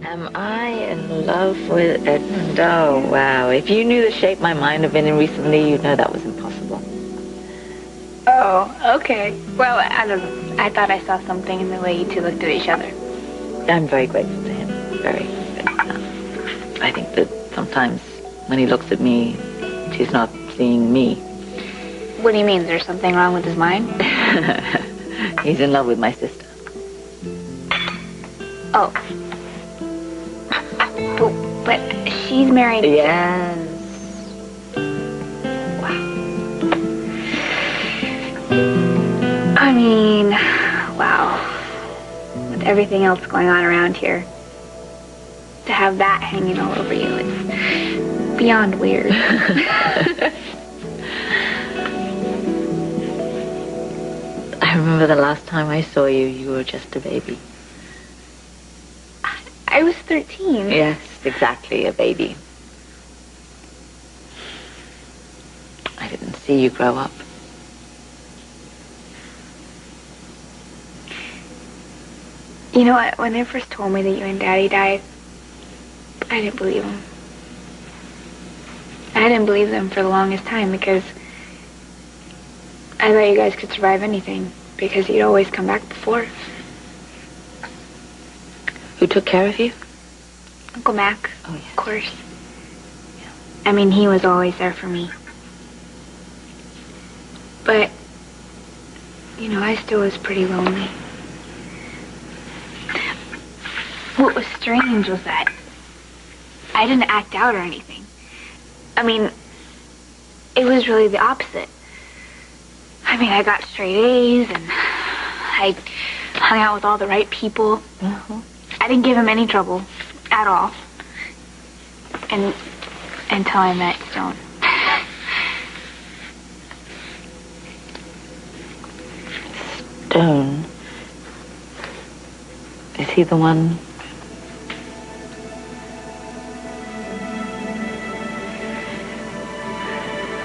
Am I in love with Edmund? Oh, wow. If you knew the shape my mind had been in recently, you'd know that was impossible. Oh, okay. Well, I don't know. I thought I saw something in the way you two looked at each other. I'm very grateful to him. Very. I think that sometimes when he looks at me, he's not seeing me. What do you mean? Is there something wrong with his mind? He's in love with my sister. Oh. But she's married. Yes. Wow. I mean, wow. With everything else going on around here, to have that hanging all over you, it's beyond weird. I remember the last time I saw you, you were just a baby. I was 13. Yes, exactly, a baby. I didn't see you grow up. You know what? When they first told me that you and Daddy died, I didn't believe them. I didn't believe them for the longest time because I thought you guys could survive anything because you'd always come back before. Who took care of you? Uncle Mac, oh, yes. Of course. Yeah. I mean, he was always there for me. But, you know, I still was pretty lonely. What was strange was that I didn't act out or anything. I mean, it was really the opposite. I mean, I got straight A's and I hung out with all the right people. Uh-huh. I didn't give him any trouble at all. And until I met Stone. Stone? Is he the one?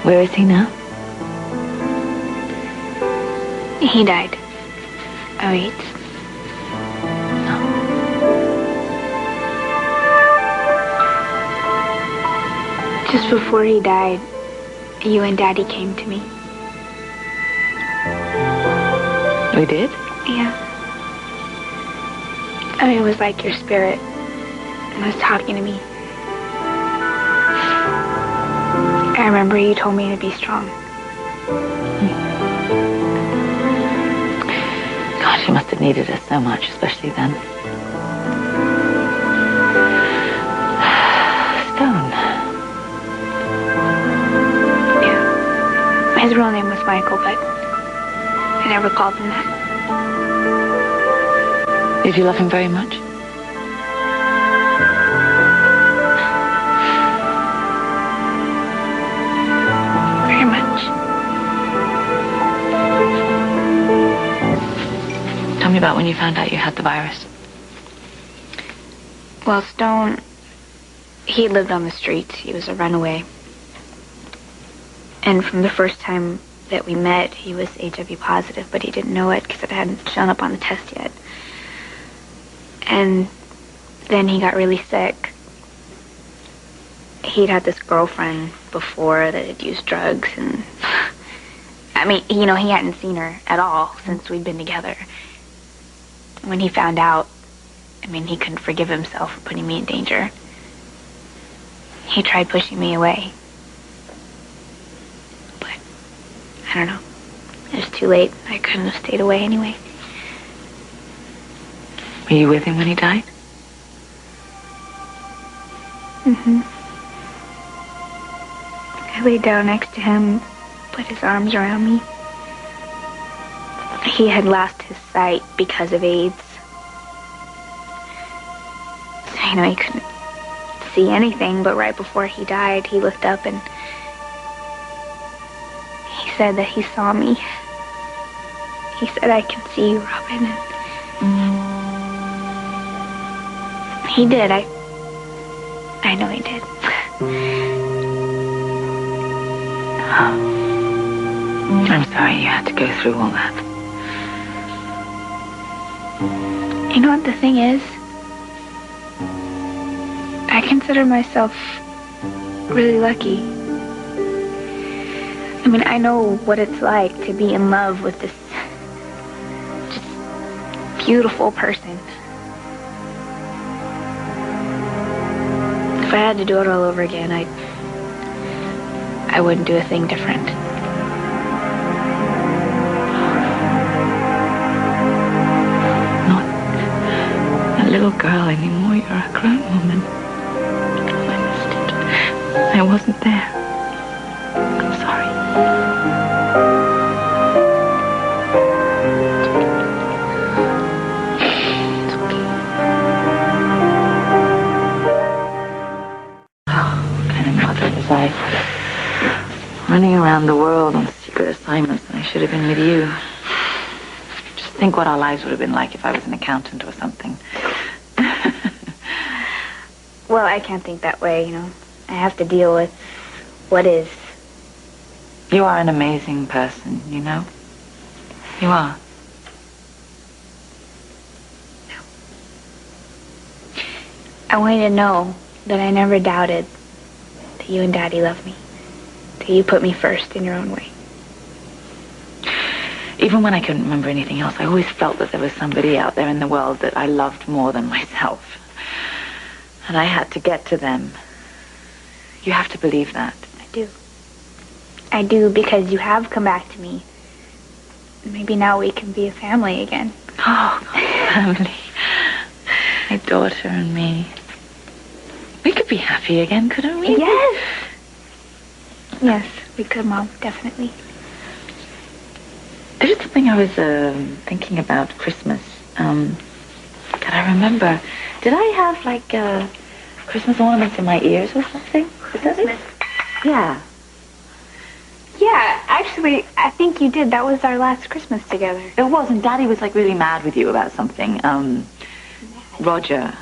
Where is he now? He died of AIDS. Just before he died, you and Daddy came to me. We did? Yeah. I mean, it was like your spirit was talking to me. I remember you told me to be strong. Gosh, you must have needed us so much, especially then. Stone. His real name was Michael, but I never called him that. Did you love him very much? Very much. Tell me about when you found out you had the virus. Well, Stone, he lived on the streets. He was a runaway. And from the first time that we met, he was HIV positive, but he didn't know it because it hadn't shown up on the test yet. And then he got really sick. He'd had this girlfriend before that had used drugs, and I mean, you know, he hadn't seen her at all since we'd been together. When he found out, I mean, he couldn't forgive himself for putting me in danger. He tried pushing me away. But, I don't know. It was too late. I couldn't have stayed away anyway. Were you with him when he died? Mm-hmm. I laid down next to him, put his arms around me. He had lost his sight because of AIDS. So, you know, he couldn't see anything, but right before he died, he looked up and he said that he saw me. He said, "I can see you, Robin." And he did. I know he did. I'm sorry you had to go through all that. You know what the thing is? I consider myself really lucky. I mean, I know what it's like to be in love with this just beautiful person. If I had to do it all over again, I wouldn't do a thing different. Not a little girl anymore. You're a grown woman. I missed it. I wasn't there. I'm sorry. It's okay. Oh, what kind of mother was I? Running around the world on secret assignments, and I should have been with you. Just think what our lives would have been like if I was an accountant or something. Well, I can't think that way, you know. I have to deal with what is. You are an amazing person, you know? You are. I want you to know that I never doubted that you and Daddy love me. That you put me first in your own way. Even when I couldn't remember anything else, I always felt that there was somebody out there in the world that I loved more than myself. And I had to get to them. You have to believe that. I do. I do, because you have come back to me. Maybe now we can be a family again. Oh, family. My daughter and me. We could be happy again, couldn't we? Yes. Yes, we could, Mom. Definitely. There's something I was thinking about Christmas. That I remember. Did I have, like, Christmas ornaments in my ears or something? Is that it? Yeah. Yeah, actually, I think you did. That was our last Christmas together. It was, and Daddy was, like, really mad with you about something. Roger.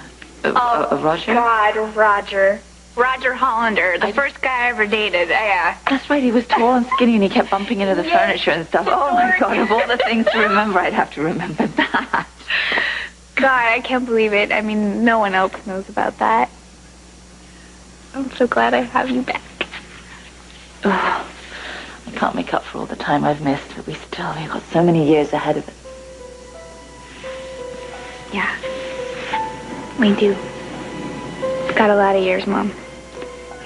Roger? God, Roger. Roger Hollander, the first guy I ever dated. Yeah. That's right, he was tall and skinny and he kept bumping into the furniture and stuff. Oh my God, of all the things to remember, I'd have to remember that. God, I can't believe it. I mean, no one else knows about that. I'm so glad I have you back. Oh, I can't make up for all the time I've missed, but we've got so many years ahead of us. Yeah, we do. We've got a lot of years, Mom.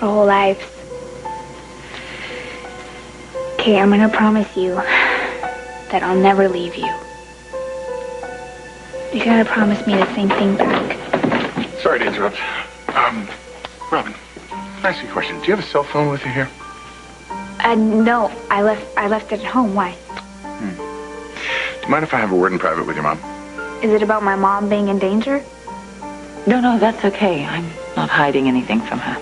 Our whole lives. Okay, I'm gonna promise you that I'll never leave you. You gotta promise me the same thing back. Sorry to interrupt. Robin, can I ask you a question? Do you have a cell phone with you here? No, I left it at home. Why? Do you mind if I have a word in private with your mom? Is it about my mom being in danger? No, that's okay. I'm not hiding anything from her.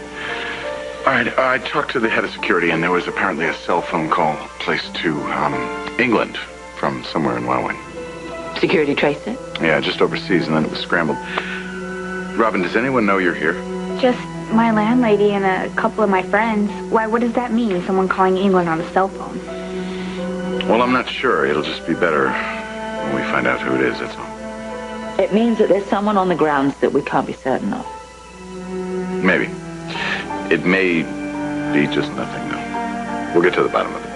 All right, I talked to the head of security, and there was apparently a cell phone call placed to, England from somewhere in Wyoming. Security traced it? Yeah, just overseas, and then it was scrambled. Robin, does anyone know you're here? Just my landlady and a couple of my friends. Why, what does that mean, someone calling England on a cell phone? Well, I'm not sure. It'll just be better when we find out who it is, that's all. It means that there's someone on the grounds that we can't be certain of. Maybe. It may be just nothing, though. We'll get to the bottom of it.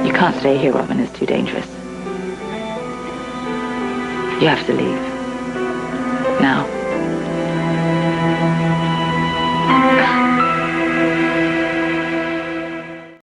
You can't stay here, Robin. It's too dangerous. You have to leave.